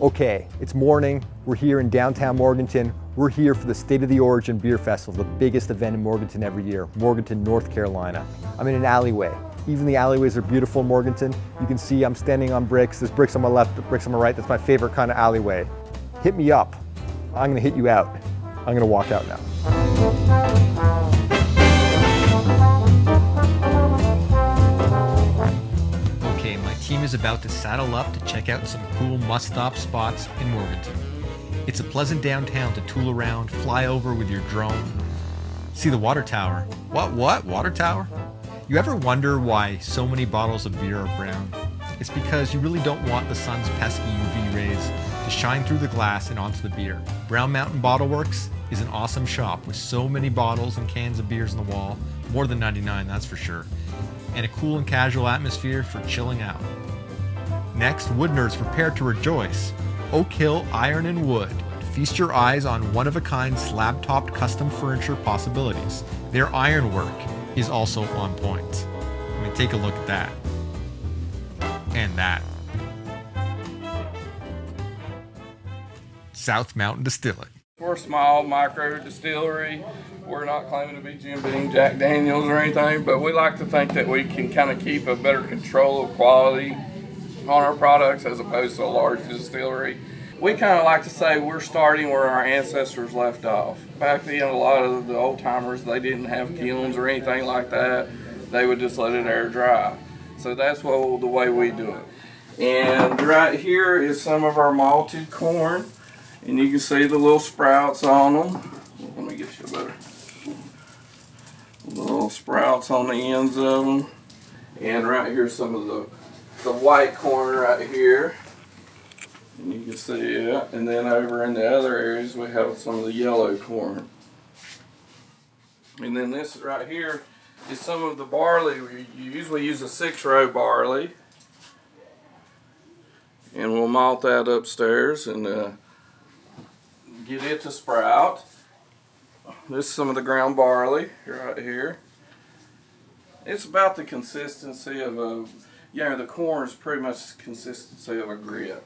Okay, it's morning. We're here in downtown Morganton. We're here for the State of the Origin Beer Festival, the biggest event in Morganton every year, Morganton, North Carolina. I'm in an alleyway. Even the alleyways are beautiful in Morganton. You can see I'm standing on bricks. There's bricks on my left, bricks on my right. That's my favorite kind of alleyway. Hit me up. I'm gonna hit you out. I'm gonna walk out now. Okay, my team is about to saddle up to check out some cool must-stop spots in Morganton. It's a pleasant downtown to tool around, fly over with your drone, see the water tower. What? Water tower? You ever wonder why so many bottles of beer are brown? It's because you really don't want the sun's pesky UV rays to shine through the glass and onto the beer. Brown Mountain Bottleworks is an awesome shop with so many bottles and cans of beers on the wall, more than 99, that's for sure, and a cool and casual atmosphere for chilling out. Next, wood nerds prepare to rejoice. Oak Hill Iron and Wood. Feast your eyes on one-of-a-kind slab-topped custom furniture possibilities. Their ironwork is also on point. I mean, take a look at that. And that. South Mountain Distilling. We're a small micro distillery. We're not claiming to be Jim Beam, Jack Daniels or anything, but we like to think that we can kind of keep a better control of quality on our products as opposed to a large distillery. We kind of like to say we're starting where our ancestors left off. Back then, a lot of the old timers, they didn't have kilns or anything like that. They would just let it air dry. So that's the way we do it. And right here is some of our malted corn. And you can see the little sprouts on them. Let me get you a better. Little sprouts on the ends of them. And right here's some of the white corn right here. And you can see it. And then over in the other areas we have some of the yellow corn. And then this right here is some of the barley. We usually use a 6-row barley. And we'll malt that upstairs and get it to sprout. This is some of the ground barley right here. It's about the consistency of the corn is pretty much the consistency of a grit.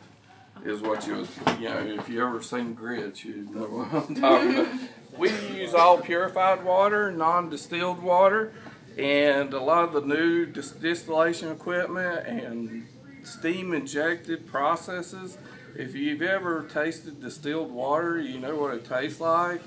Is what if you ever seen grits, you know what I'm talking about. We use all purified water, non-distilled water, and a lot of the new distillation equipment and steam injected processes. If you've ever tasted distilled water, you know what it tastes like.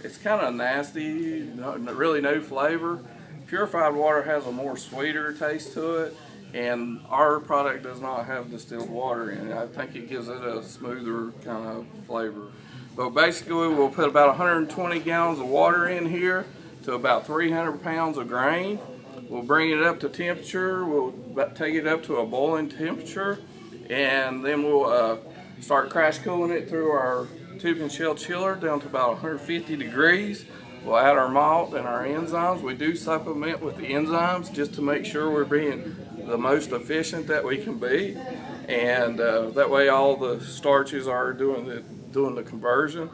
It's kind of nasty, really no flavor. Purified water has a more sweeter taste to it, and our product does not have distilled water in it. I think it gives it a smoother kind of flavor. But basically we'll put about 120 gallons of water in here to about 300 pounds of grain. We'll bring it up to temperature. We'll take it up to a boiling temperature, and then we'll start crash cooling it through our tube and shell chiller down to about 150 degrees. We'll add our malt and our enzymes. We do supplement with the enzymes just to make sure we're being the most efficient that we can be, and that way all the starches are doing the conversion.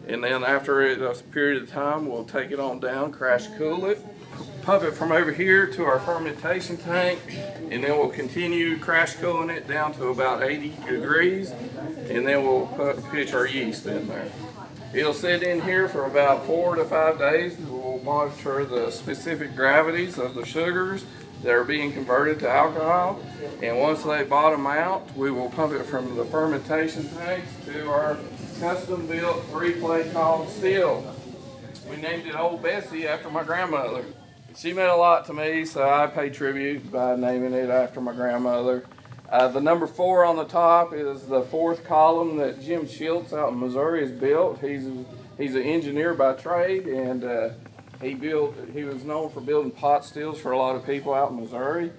And then after a period of time, we'll take it on down, crash cool it, pump it from over here to our fermentation tank, and then we'll continue crash cooling it down to about 80 degrees, and then we'll pitch our yeast in there. It'll sit in here for about 4 to 5 days. We'll monitor the specific gravities of the sugars that are being converted to alcohol, and once they bottom out, we will pump it from the fermentation tanks to our custom built 3-plate called Still. We named it Old Bessie after my grandmother. She meant a lot to me, so I pay tribute by naming it after my grandmother. The number 4 on the top is the 4th column that Jim Schultz out in Missouri has built. He's an engineer by trade, and he was known for building pot stills for a lot of people out in Missouri.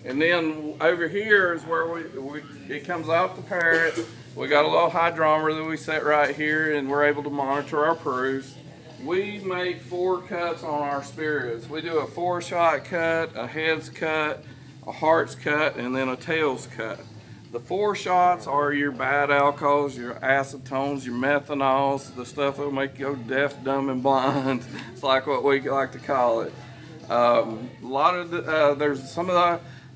And then over here is where it comes off the parrot. We got a little hydrometer that we set right here, and we're able to monitor our proofs. We make 4 cuts on our spirits. We do a 4-shot cut, a heads cut, a hearts cut, and then a tails cut. The 4 shots are your bad alcohols, your acetones, your methanols, the stuff that will make you go deaf, dumb, and blind. It's like what we like to call it.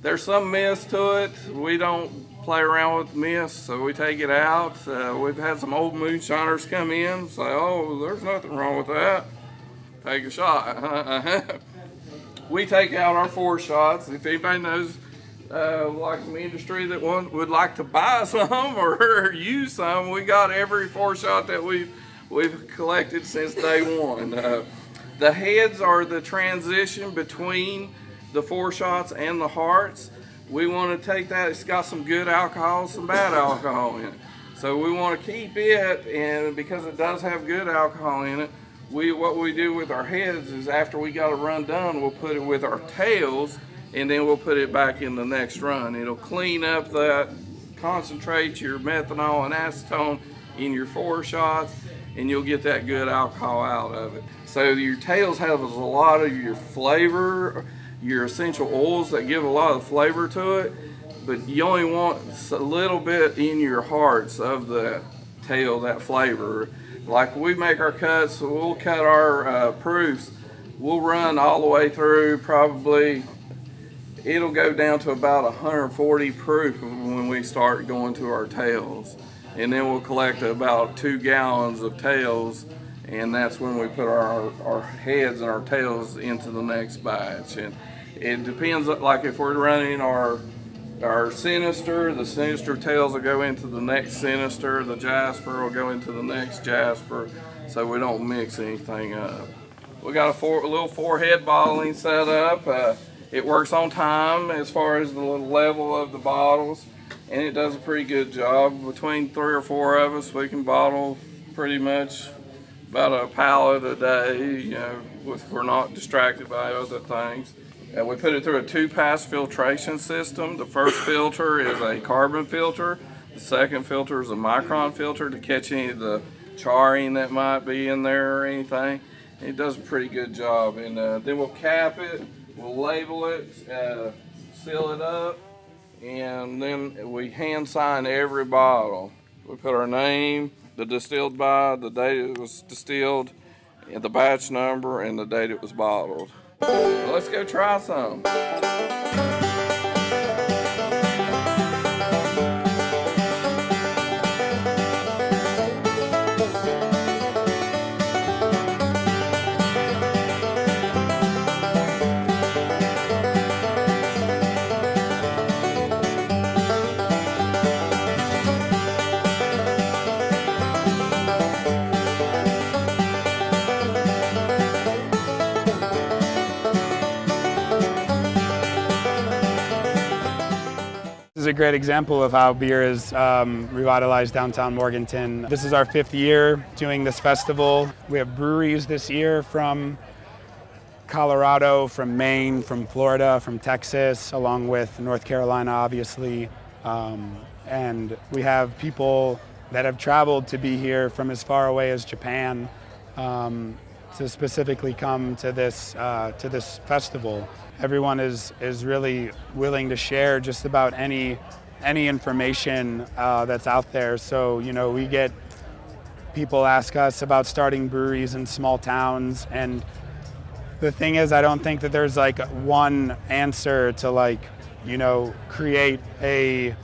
There's some myths to it. We don't play around with the mist, so we take it out. We've had some old moonshiners come in, say, oh, there's nothing wrong with that. Take a shot. We take out our 4 shots. If anybody knows, like some industry that would like to buy some or use some, we got every 4 shot that we've collected since day one. The heads are the transition between the 4 shots and the hearts. We want to take that. It's got some good alcohol, some bad alcohol in it. So we want to keep it, and because it does have good alcohol in it, what we do with our heads is after we got a run done, we'll put it with our tails, and then we'll put it back in the next run. It'll clean up that, concentrate your methanol and acetone in your 4 shots, and you'll get that good alcohol out of it. So your tails have a lot of your flavor, your essential oils that give a lot of flavor to it, but you only want a little bit in your hearts of the tail, that flavor. Like we make our cuts, so we'll cut our proofs. We'll run all the way through, probably it'll go down to about 140 proof when we start going to our tails. And then we'll collect about 2 gallons of tails, and that's when we put our heads and our tails into the next batch. And it depends, like if we're running our Sinister, the Sinister tails will go into the next Sinister, the Jasper will go into the next Jasper, so we don't mix anything up. We got a little 4-head bottling set up. It works on time as far as the level of the bottles, and it does a pretty good job. Between 3 or 4 of us, we can bottle pretty much about a pallet a day, if we're not distracted by other things. We put it through a 2-pass filtration system. The first filter is a carbon filter. The second filter is a micron filter to catch any of the charring that might be in there or anything. It does a pretty good job. And then we'll cap it, we'll label it, seal it up, and then we hand sign every bottle. We put our name, the distilled by, the date it was distilled, and the batch number, and the date it was bottled. Well, let's go try some. This is a great example of how beer has revitalized downtown Morganton. This is our 5th year doing this festival. We have breweries this year from Colorado, from Maine, from Florida, from Texas, along with North Carolina, obviously. And we have people that have traveled to be here from as far away as Japan to specifically come to this festival. Everyone is really willing to share just about any information that's out there. So, we get people ask us about starting breweries in small towns, and the thing is, I don't think that there's like one answer to create a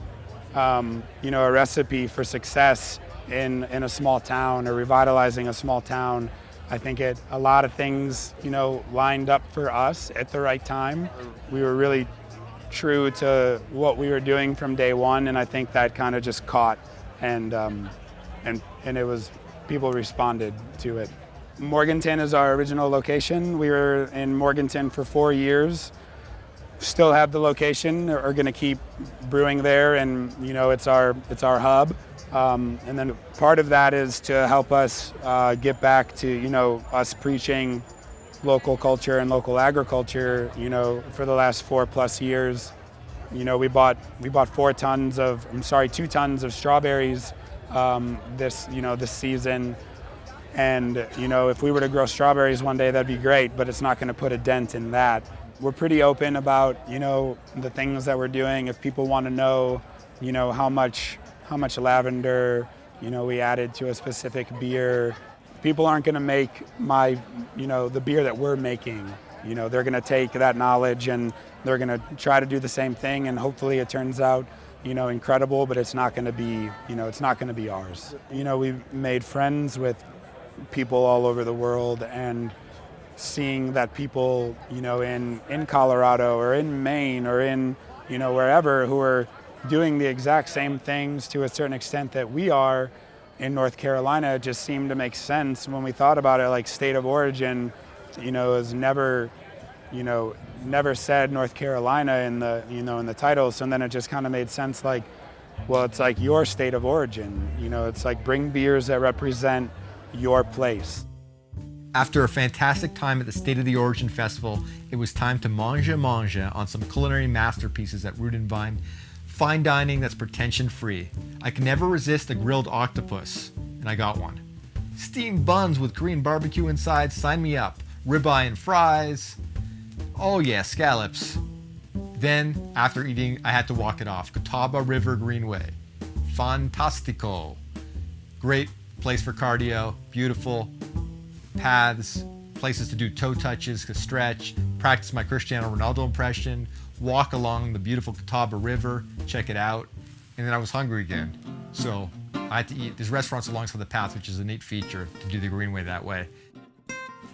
recipe for success in a small town or revitalizing a small town. I think a lot of things, lined up for us at the right time. We were really true to what we were doing from day one, and I think that kind of just caught, and it was, people responded to it. Morganton is our original location. We were in Morganton for 4 years. Still have the location. Are going to keep brewing there, and it's our hub. And then part of that is to help us get back to us preaching local culture and local agriculture. For the last 4+ years, we bought 2 tons of strawberries this season. And if we were to grow strawberries one day, that'd be great, but it's not going to put a dent in that. We're pretty open about the things that we're doing. If people want to know how much lavender we added to a specific beer, people aren't going to make the beer that we're making. They're going to take that knowledge and they're going to try to do the same thing, and hopefully it turns out incredible, but it's not going to be, it's not going to be ours. We made friends with people all over the world, and seeing that people, in Colorado or in Maine or in, wherever, who are doing the exact same things to a certain extent that we are in North Carolina, it just seemed to make sense when we thought about it. Like, state of origin, is never, never said North Carolina in the, in the title. So then it just kind of made sense, like, well, it's like your state of origin, it's like bring beers that represent your place. After a fantastic time at the State of the Origin Festival, it was time to mange on some culinary masterpieces at Root and Vine. Fine dining that's pretension-free. I can never resist a grilled octopus, and I got one. Steamed buns with Korean barbecue inside, sign me up. Ribeye and fries. Oh yeah, scallops. Then, after eating, I had to walk it off. Catawba River Greenway. Fantastico. Great place for cardio, beautiful paths, places to do toe touches, to stretch, practice my Cristiano Ronaldo impression, walk along the beautiful Catawba River, check it out, and then I was hungry again. So I had to eat. There's restaurants alongside the path, which is a neat feature to do the Greenway that way.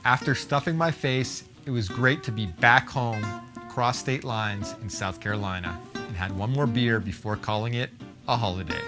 After stuffing my face, it was great to be back home, across state lines in South Carolina, and had one more beer before calling it a holiday.